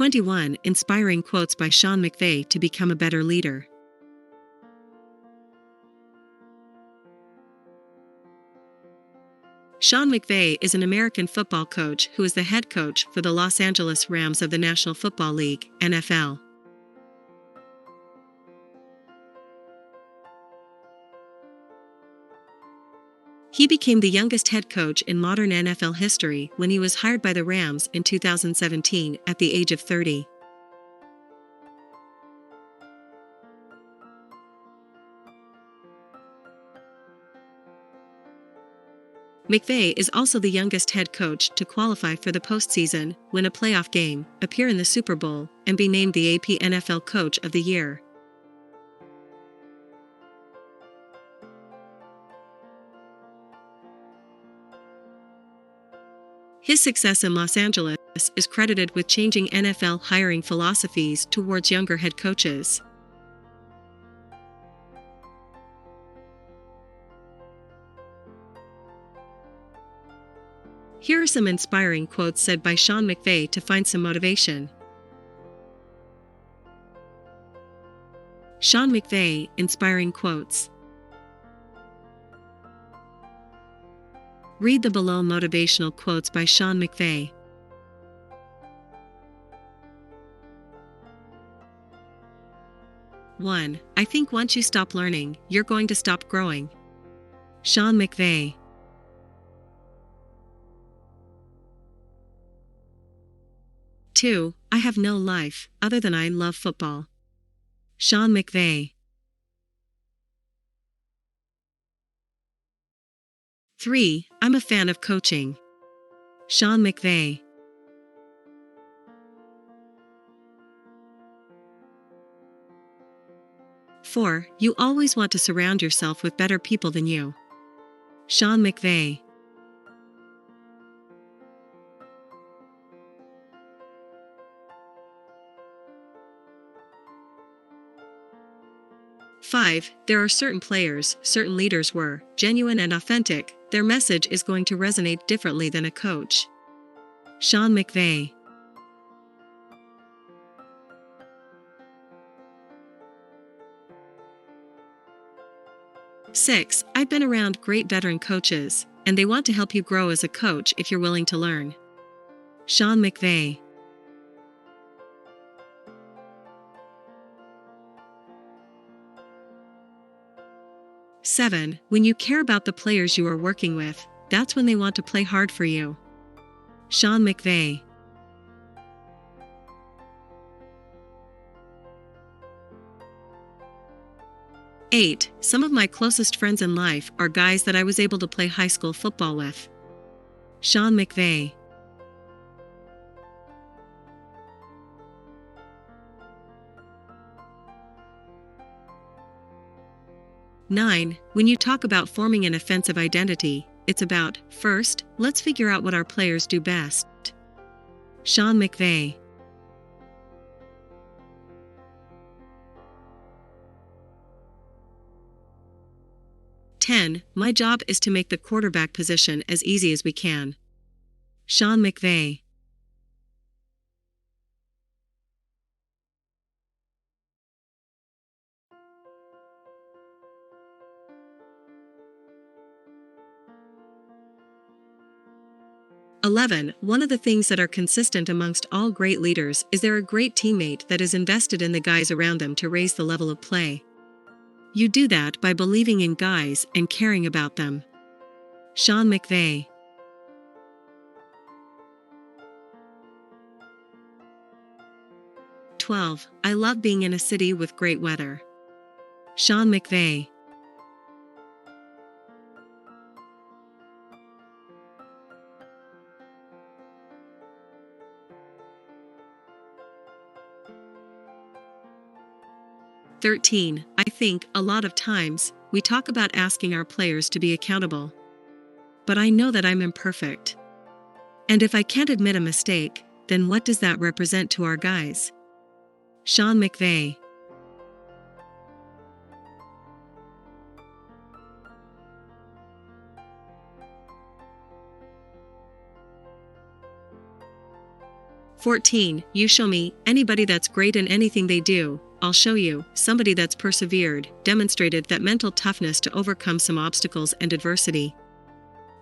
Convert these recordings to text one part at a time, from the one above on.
21. Inspiring quotes by Sean McVay to become a better leader. Sean McVay is an American football coach who is the head coach for the Los Angeles Rams of the National Football League, NFL. He became the youngest head coach in modern NFL history when he was hired by the Rams in 2017 at the age of 30. McVay is also the youngest head coach to qualify for the postseason, win a playoff game, appear in the Super Bowl, and be named the AP NFL Coach of the Year. His success in Los Angeles is credited with changing NFL hiring philosophies towards younger head coaches. Here are some inspiring quotes said by Sean McVay to find some motivation. Sean McVay, inspiring quotes. Read the below motivational quotes by Sean McVay. One, I think once you stop learning, you're going to stop growing. Sean McVay. 2, I have no life other than I love football. Sean McVay. 3, I'm a fan of coaching. Sean McVay. 4, you always want to surround yourself with better people than you. Sean McVay. 5, there are certain players, certain leaders were genuine and authentic, their message is going to resonate differently than a coach. Sean McVay. 6, I've been around great veteran coaches, and they want to help you grow as a coach if you're willing to learn. Sean McVay. 7, when you care about the players you are working with, that's when they want to play hard for you. Sean McVay. 8, some of my closest friends in life are guys that I was able to play high school football with. Sean McVay. 9, when you talk about forming an offensive identity, it's about, first, let's figure out what our players do best. Sean McVay. 10, my job is to make the quarterback position as easy as we can. Sean McVay. 11, one of the things that are consistent amongst all great leaders is they're a great teammate that is invested in the guys around them to raise the level of play. You do that by believing in guys and caring about them. Sean McVay. 12, I love being in a city with great weather. Sean McVay. 13, I think, a lot of times, we talk about asking our players to be accountable. But I know that I'm imperfect. And if I can't admit a mistake, then what does that represent to our guys? Sean McVay. 14. You show me anybody that's great in anything they do, I'll show you somebody that's persevered, demonstrated that mental toughness to overcome some obstacles and adversity.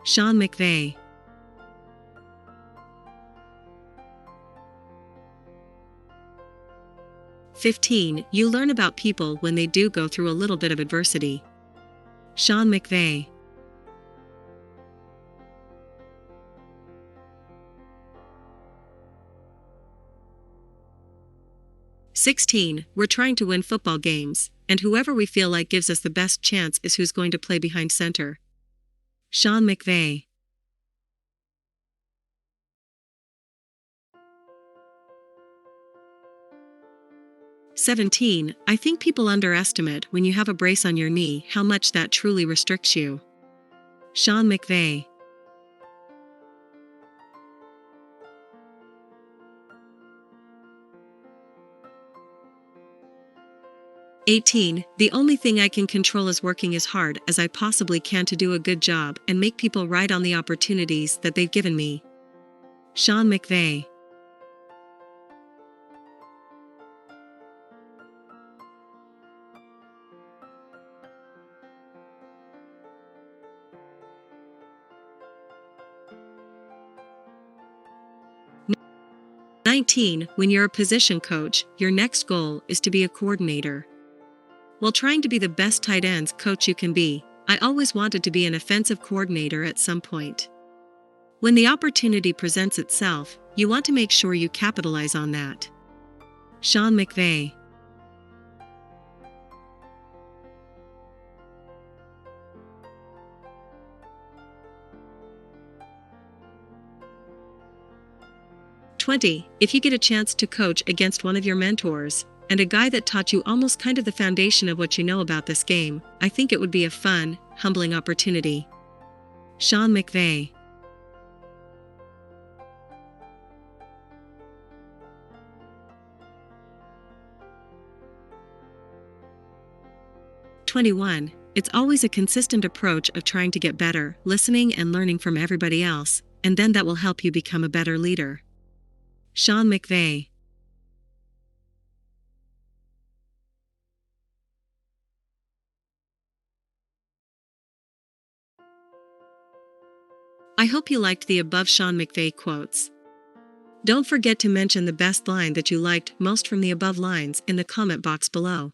Sean McVay. 15. You learn about people when they do go through a little bit of adversity. Sean McVay. 16. We're trying to win football games, and whoever we feel like gives us the best chance is who's going to play behind center. Sean McVay. 17. I think people underestimate when you have a brace on your knee how much that truly restricts you. Sean McVay. 18. The only thing I can control is working as hard as I possibly can to do a good job and make people ride on the opportunities that they've given me. Sean McVay. 19. When you're a position coach, your next goal is to be a coordinator. While trying to be the best tight ends coach you can be, I always wanted to be an offensive coordinator at some point. When the opportunity presents itself, you want to make sure you capitalize on that. Sean McVay. 20. If you get a chance to coach against one of your mentors, and a guy that taught you almost kind of the foundation of what you know about this game, I think it would be a fun, humbling opportunity. Sean McVay. 21. It's always a consistent approach of trying to get better, listening and learning from everybody else, and then that will help you become a better leader. Sean McVay. 'I hope you liked the above Sean McVay quotes. Don't forget to mention the best line that you liked most from the above lines in the comment box below.